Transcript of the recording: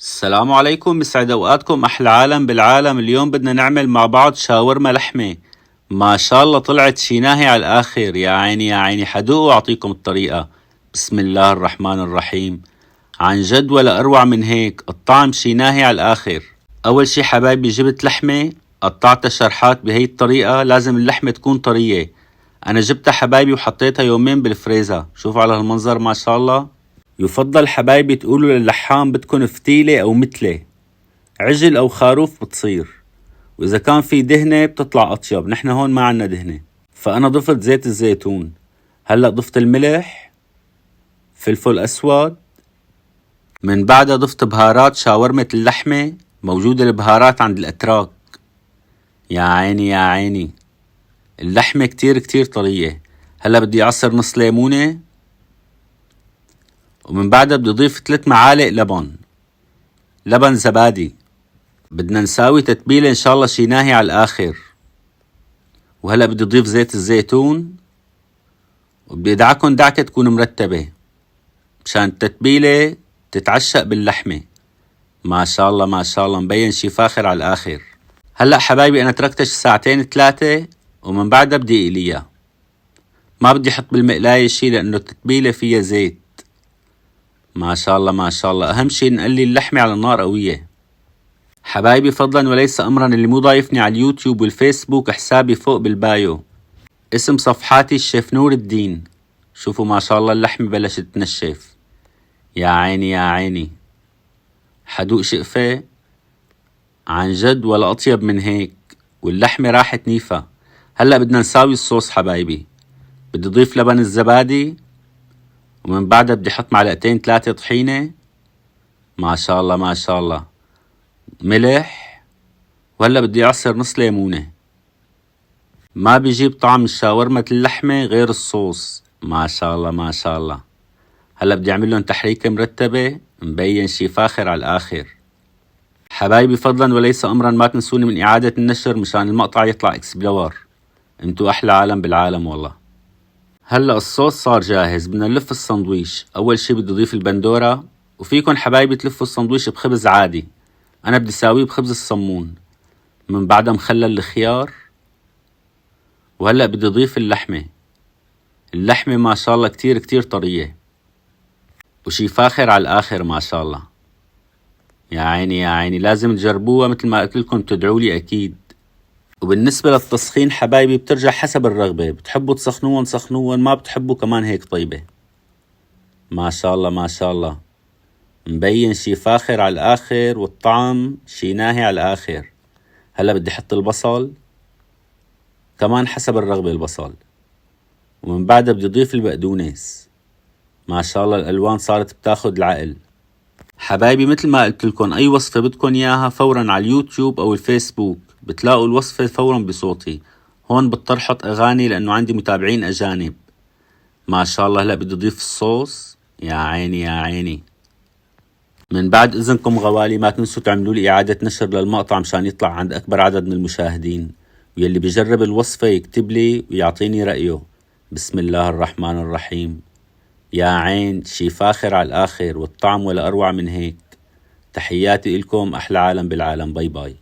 السلام عليكم، يسعد اوقاتكم احلى عالم بالعالم. اليوم بدنا نعمل مع بعض شاورما لحمة. ما شاء الله طلعت شي ناهي على الاخر. يا عيني يا عيني، حدوق واعطيكم الطريقة. بسم الله الرحمن الرحيم. عن جد ولا اروع من هيك، الطعم شي ناهي على الاخر. اول شي حبايبي جبت لحمة قطعتها شرحات بهي الطريقة. لازم اللحمة تكون طرية. انا جبتها حبايبي وحطيتها يومين بالفريزر. شوفوا على هالمنظر ما شاء الله. يفضل حبايبي تقولوا للحام بدكن فتيلة أو متلة، عجل أو خروف بتصير، وإذا كان في دهنة بتطلع أطيب. نحن هون ما عنا دهنة، فأنا ضفت زيت الزيتون. هلأ ضفت الملح، فلفل أسود، من بعدها ضفت بهارات شاورمة اللحمة. موجودة البهارات عند الأتراك. يا عيني يا عيني، اللحمة كتير كتير طرية. هلأ بدي أعصر نص ليمونة، ومن بعدها بدي أضيف 3 معالق لبن زبادي. بدنا نساوي تتبيلة إن شاء الله شي ناهي على الآخر. وهلأ بدي أضيف زيت الزيتون، وبدي أدعكن دعكة تكون مرتبة مشان التتبيلة تتعشق باللحمة. ما شاء الله ما شاء الله، مبين شي فاخر على الآخر. هلأ حبايبي أنا تركتها ساعتين 3، ومن بعدها بدي أقليها. ما بدي أحط بالمقلاية شي لأنه التتبيلة فيها زيت. ما شاء الله ما شاء الله. أهم شي نقلي اللحمة على نار قوية. حبايبي فضلا وليس أمرا، اللي مو ضايفني على اليوتيوب والفيسبوك حسابي فوق بالبايو، اسم صفحاتي الشيف نور الدين. شوفوا ما شاء الله اللحمة بلشت تنشف. يا عيني يا عيني، حدوق شقفة عن جد ولا أطيب من هيك، واللحمة راحت نيفة. هلأ بدنا نساوي الصوص حبايبي. بدي أضيف لبن الزبادي، ومن بعدها بدي أحط معلقتين 3 طحينة. ما شاء الله ما شاء الله، ملح، وهلا بدي أعصر نص ليمونة. ما بيجيب طعم الشاورمة اللحمة غير الصوص. ما شاء الله ما شاء الله. هلا بدي أعمل لهم تحريكة مرتبة، مبين شي فاخر على الآخر. حبايبي فضلا وليس أمرا ما تنسوني من إعادة النشر مشان المقطع يطلع إكسبلور. انتو أحلى عالم بالعالم والله. هلا الصوص صار جاهز. بدنا نلف السندويش. أول شي بدي أضيف البندورة، وفيكن حبايبي تلفوا السندويش بخبز عادي. أنا بدي ساويه بخبز الصمون. من بعدها مخلل الخيار. وهلأ بدي أضيف اللحمة ما شاء الله كتير كتير طرية، وشي فاخر على الآخر ما شاء الله. يا عيني يا عيني، لازم تجربوها مثل ما قلت لكم، تدعولي أكيد. وبالنسبة للتسخين حبايبي بترجع حسب الرغبة. بتحبوا تسخنوهم سخنوهم، ما بتحبوا كمان هيك طيبة. ما شاء الله ما شاء الله، مبين شي فاخر على الآخر، والطعم شي ناهي على الآخر. هلأ بدي أحط البصل، كمان حسب الرغبة البصل. ومن بعدها بدي أضيف البقدونس. ما شاء الله الألوان صارت بتاخد العقل. حبايبي مثل ما قلت لكم، أي وصفة بدكن إياها فورا على اليوتيوب أو الفيسبوك بتلاقوا الوصفة فورا بصوتي. هون بضطر حط أغاني لأنه عندي متابعين أجانب. ما شاء الله. هلأ بدي أضيف الصوص. يا عيني يا عيني. من بعد إذنكم غوالي ما تنسوا تعملوا لي إعادة نشر للمقطع مشان يطلع عند أكبر عدد من المشاهدين. ويلي بيجرب الوصفة يكتب لي ويعطيني رأيه. بسم الله الرحمن الرحيم. يا عين، شي فاخر على الآخر، والطعم ولا أروع من هيك. تحياتي إلكم، أحلى عالم بالعالم. باي باي.